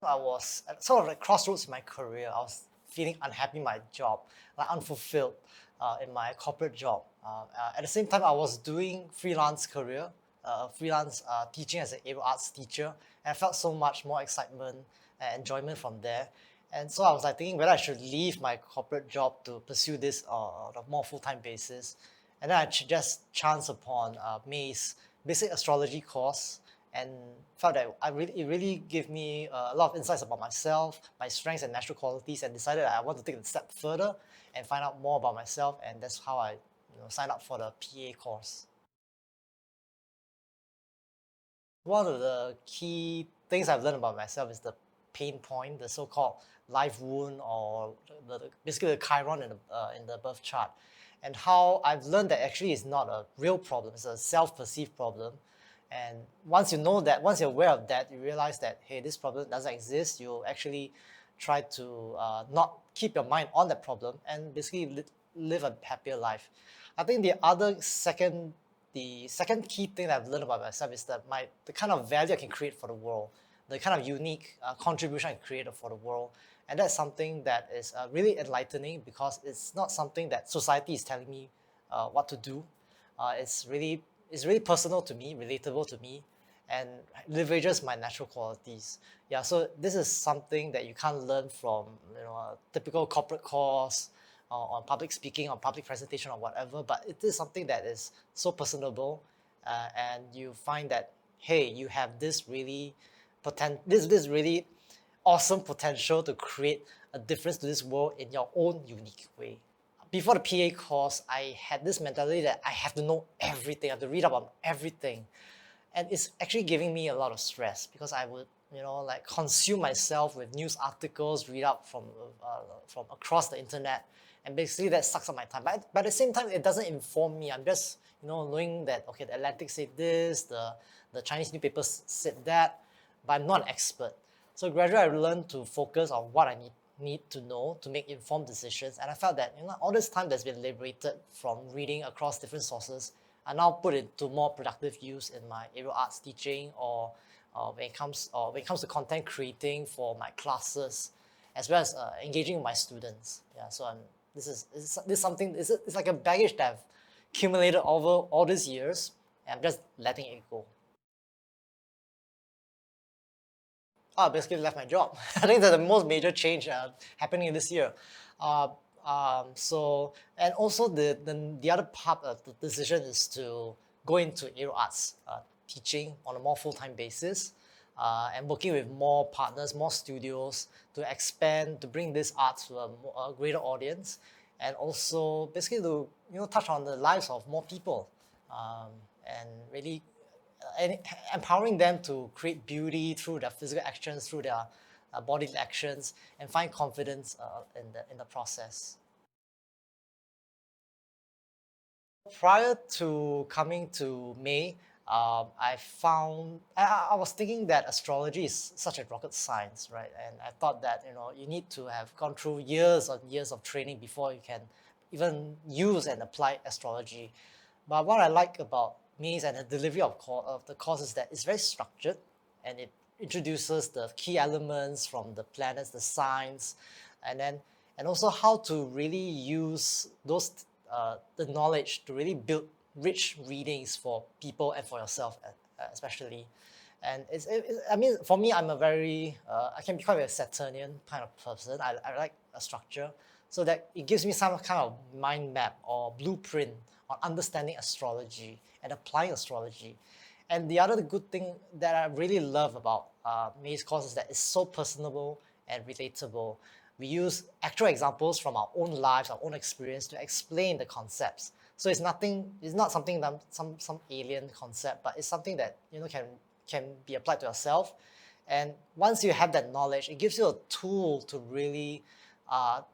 I was at sort of like crossroads in my career. I was feeling unhappy in my job, like unfulfilled in my corporate job. At the same time, I was doing freelance career, freelance teaching as an able arts teacher, and I felt so much more excitement and enjoyment from there. And so I was like thinking whether I should leave my corporate job to pursue this on a more full-time basis. And then I just chanced upon May's basic astrology course and felt that it really gave me a lot of insights about myself, my strengths and natural qualities, and decided that I want to take it a step further and find out more about myself. And that's how I signed up for the PA course. One of the key things I've learned about myself is the pain point, the so-called life wound, or basically the chiron in the birth chart, and how I've learned that actually it's not a real problem; it's a self-perceived problem. And once you know that, once you're aware of that, you realize that hey, this problem doesn't exist. You actually try to not keep your mind on that problem and basically live a happier life. I think the second key thing that I've learned about myself is that the kind of value I can create for the world, the kind of unique contribution I can create for the world, and that's something that is really enlightening because it's not something that society is telling me what to do. It's really personal to me, relatable to me, and leverages my natural qualities. Yeah, so this is something that you can't learn from a typical corporate course on public speaking or public presentation or whatever, but it is something that is so personable, and you find that hey, you have this really awesome potential to create a difference to this world in your own unique way. Before the PA course, I had this mentality that I have to know everything, I have to read about everything. And it's actually giving me a lot of stress because I would, like consume myself with news articles, read up from across the internet, and basically that sucks up my time. But at the same time, it doesn't inform me. I'm just, knowing that okay, the Atlantic said this, the Chinese newspapers said that, but I'm not an expert. So gradually, I learned to focus on what I need to know to make informed decisions. And I felt that all this time that's been liberated from reading across different sources, I now put it to more productive use in my aerial arts teaching or when it comes to content creating for my classes, as well as engaging with my students. Yeah, so this is something. It's like a baggage that I've accumulated over all these years, and I'm just letting it go. I basically left my job. I think that's the most major change happening this year. Uh, and also the other part of the decision is to go into aerial arts teaching on a more full-time basis, and working with more partners, more studios to expand, to bring this art to a greater audience, and also basically to touch on the lives of more people, and really and empowering them to create beauty through their physical actions, through their bodily actions, and find confidence in the process. Prior to coming to May, I was thinking that astrology is such a rocket science, right? And I thought that you need to have gone through years and years of training before you can even use and apply astrology. But what I like about Maze and the delivery of the course is that it's very structured, and it introduces the key elements from the planets, the signs, and then and also how to really use the knowledge to really build rich readings for people and for yourself, especially. And I mean, for me, I can be quite a Saturnian kind of person. I like a structure, so that it gives me some kind of mind map or blueprint on understanding astrology and applying astrology. And the other good thing that I really love about May's course is that it's so personable and relatable. We use actual examples from our own lives, our own experience to explain the concepts. So it's not something that some alien concept, but it's something that can be applied to yourself. And once you have that knowledge, it gives you a tool to really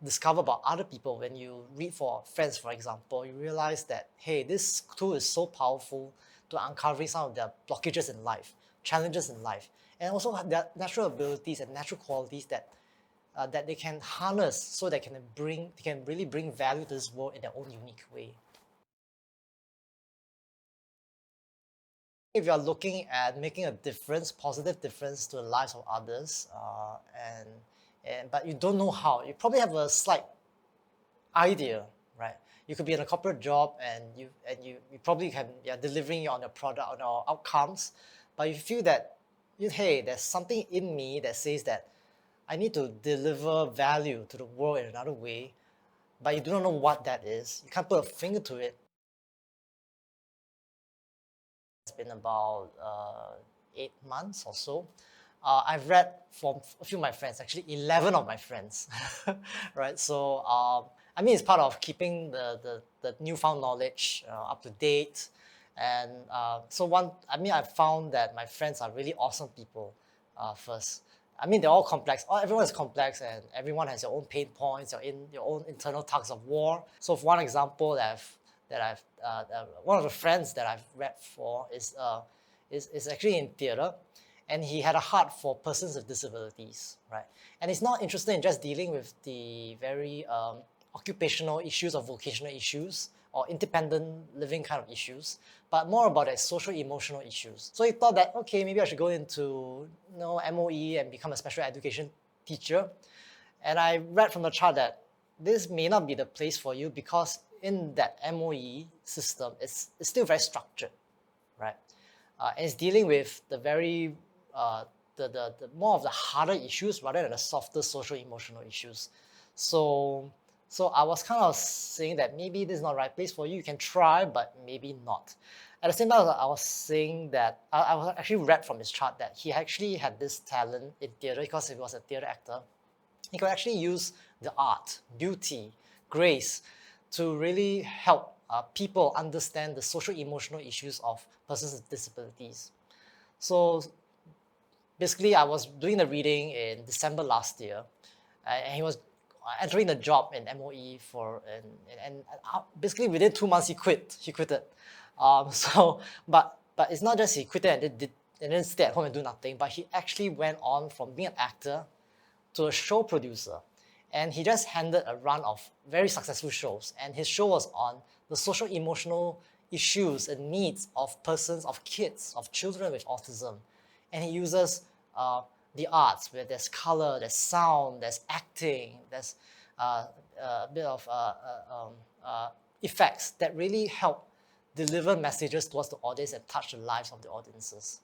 discover about other people. When you read for friends, for example, you realize that hey, this tool is so powerful to uncovering some of their blockages in life, challenges in life, and also their natural abilities and natural qualities that they can harness so they can really bring value to this world in their own unique way. If you're looking at making a difference, positive difference to the lives of others, but you don't know how, you probably have a slight idea, right? You could be in a corporate job and you probably you're delivering on your product, on your outcomes, but you feel that hey, there's something in me that says that I need to deliver value to the world in another way, but you do not know what that is. You can't put a finger to it. It's been about 8 months or so. I've read from a few of my friends, actually 11 of my friends, right? So, I mean, it's part of keeping the newfound knowledge up to date. And I found that my friends are really awesome people first. I mean, they're all complex. Everyone is complex and everyone has your own pain points, your own internal tugs of war. So for one example one of the friends that I've read for is actually in theater, and he had a heart for persons with disabilities, right? And he's not interested in just dealing with the very occupational issues or vocational issues or independent living kind of issues, but more about the social emotional issues. So he thought that, okay, maybe I should go into MOE and become a special education teacher. And I read from the chart that this may not be the place for you because in that MOE system, it's still very structured, right? And it's dealing with the very the more of the harder issues rather than the softer social emotional issues. So I was kind of saying that maybe this is not the right place for you. You can try, but maybe not. At the same time, I was saying that I was actually read from his chart that he actually had this talent in theater because he was a theater actor. He could actually use the art, beauty, grace to really help people understand the social emotional issues of persons with disabilities. So basically, I was doing the reading in December last year, and he was entering the job in MOE basically within 2 months he quitted. But it's not just he quitted and then stay at home and do nothing, but he actually went on from being an actor to a show producer, and he just handed a run of very successful shows, and his show was on the social emotional issues and needs of kids, of children with autism. And he uses the arts where there's color, there's sound, there's acting, there's a bit of effects that really help deliver messages towards the audience and touch the lives of the audiences.